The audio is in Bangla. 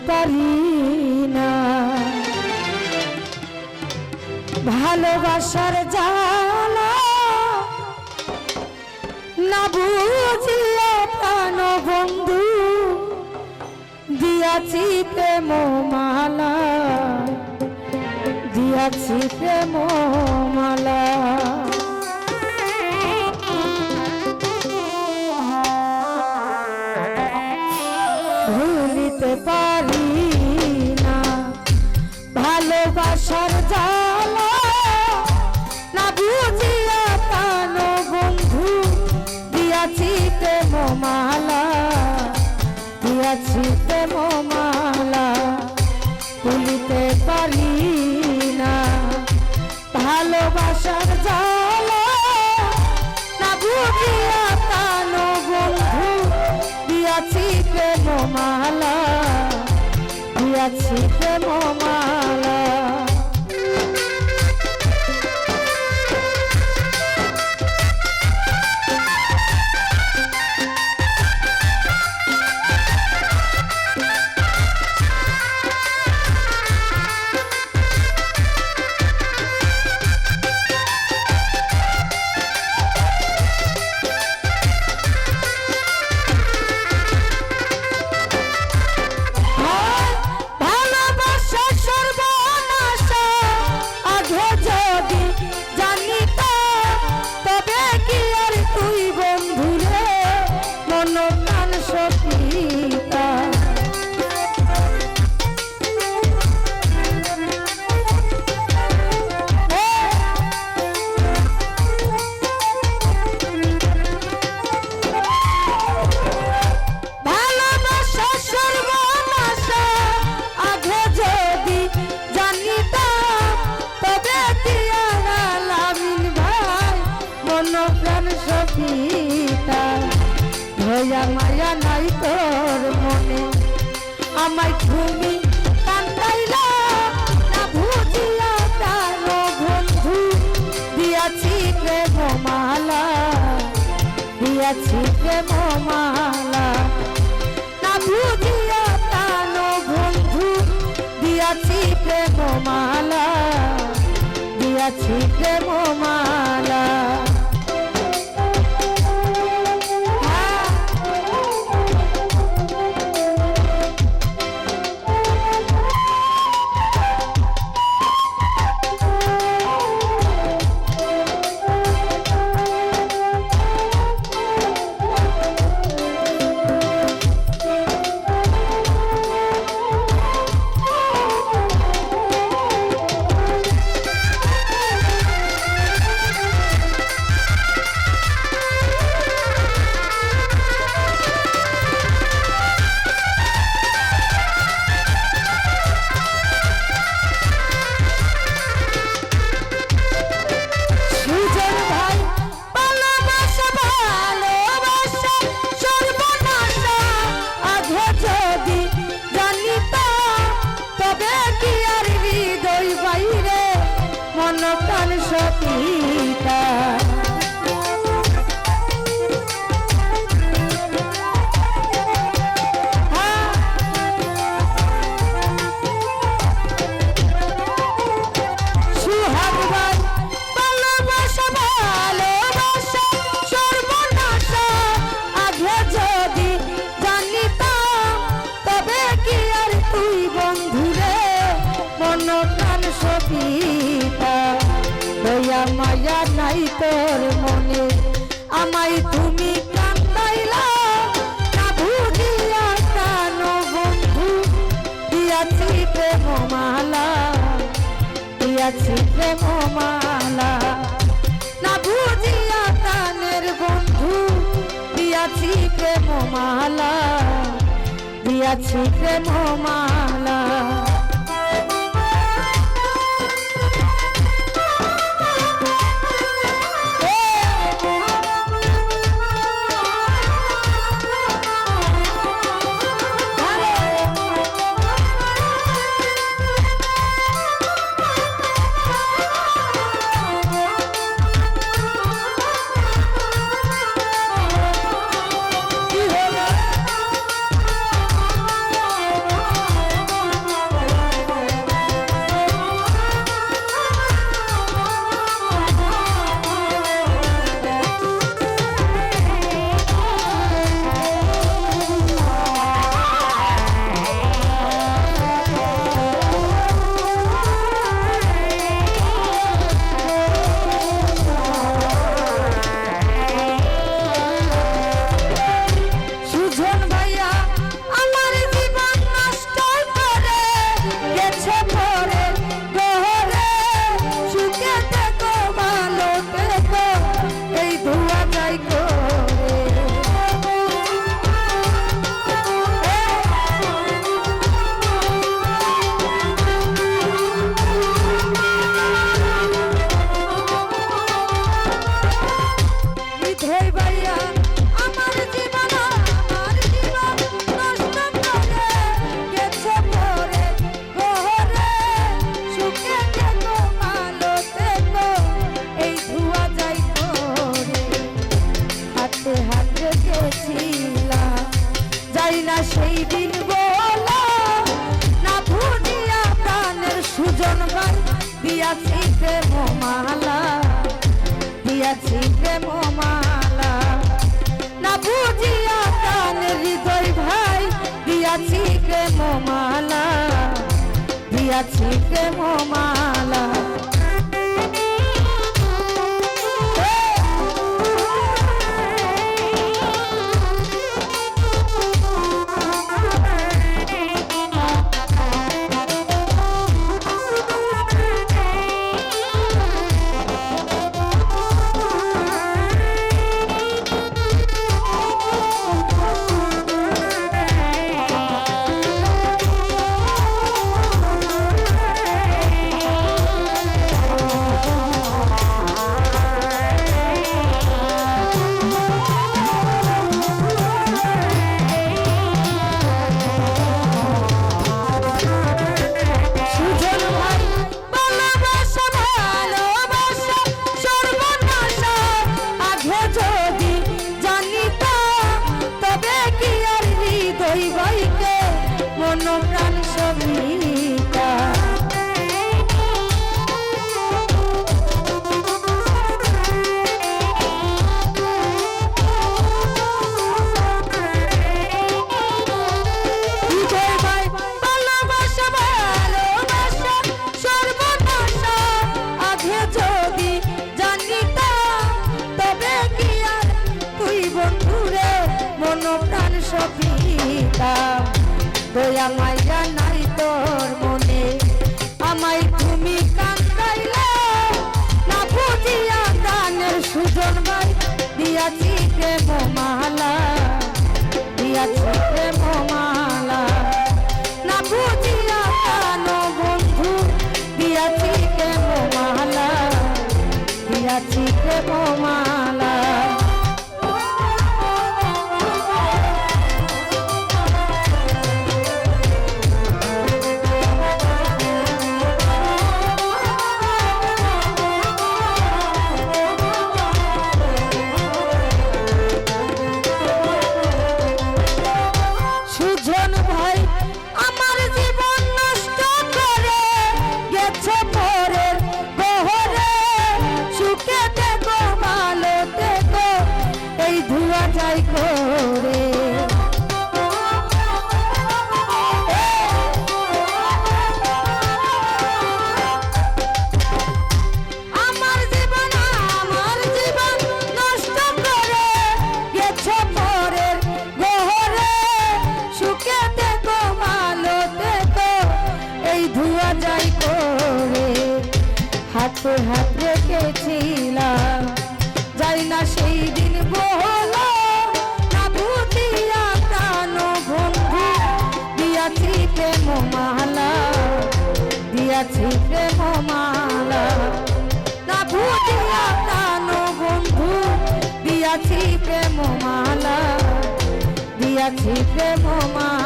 পারি না ভালোবাসার জ্বালা না বুঝিয়া প্রাণ বন্ধু দিয়াছি প্রেম মালা দিয়াছি প্রেম মালা ভুলিতে পারি না ভালোবাসার জ্বালা না বুঝিয়া প্রাণ বন্ধু দিয়াছি প্রেম মালা দিয়াছি প্রেম মালা ভুলিতে পারি না ভালোবাসার জ্বালা না বুঝিয়া প্রাণ বন্ধু দিয়াছি প্রেম মালা দিয়াছি প্রেম মালা মায়া নাই তোর মনে আমায় তুমি কান্দাইলা না বুঝিয়া প্রাণ বন্ধু দিয়াছি প্রেম মালা দিয়াছি প্রেম মালা না বুঝিয়া প্রাণ বন্ধু দিয়াছি প্রেম মালা দিয়াছি প্রেম মালা মায়া নাই তোর মনে আমায় তুমি কান্দাইলা না বুঝিয়া প্রাণ বন্ধু দিয়াছি প্রেম মালা দিয়াছি প্রেম মালা না বুঝিয়া প্রাণের বন্ধু দিয়াছি প্রেম মালা দিয়াছি প্রেম মালা দিয়াছি প্রেম মালা, দিয়াছি প্রেম মালা, না বুঝিয়া প্রাণ হৃদয় ভাই দিয়াছি প্রেম মালা, দিয়াছি প্রেম মালা। প্রাণ সবিতা ভালোবাসা ভালোবাসা সর্বনাশা আগে যদি জানিতাম তবে কি আর তুই বন্ধুরে মন প্রাণ সবিতা। দয়া মাইয়া নাই তোর মনে আমায় তুমি কান্দাইলে, না বুঝিয়া গানের সুজন ভাই দিয়াছি প্রেম মালা, দিয়াছি প্রেম মালা, না বুঝিয়া গান বন্ধু দিয়াছি প্রেম মালা, দিয়াছি প্রেম মালা। হাতে হাত রেখেছিলাম যাই না সেই দিন বলো, না বুঝিয়া প্রাণ বন্ধু দিয়াছি প্রেম মালা, দিয়াছি প্রেম মালা, না বুঝিয়া প্রাণ বন্ধু দিয়াছি প্রেম মালা, দিয়াছি প্রেম মালা।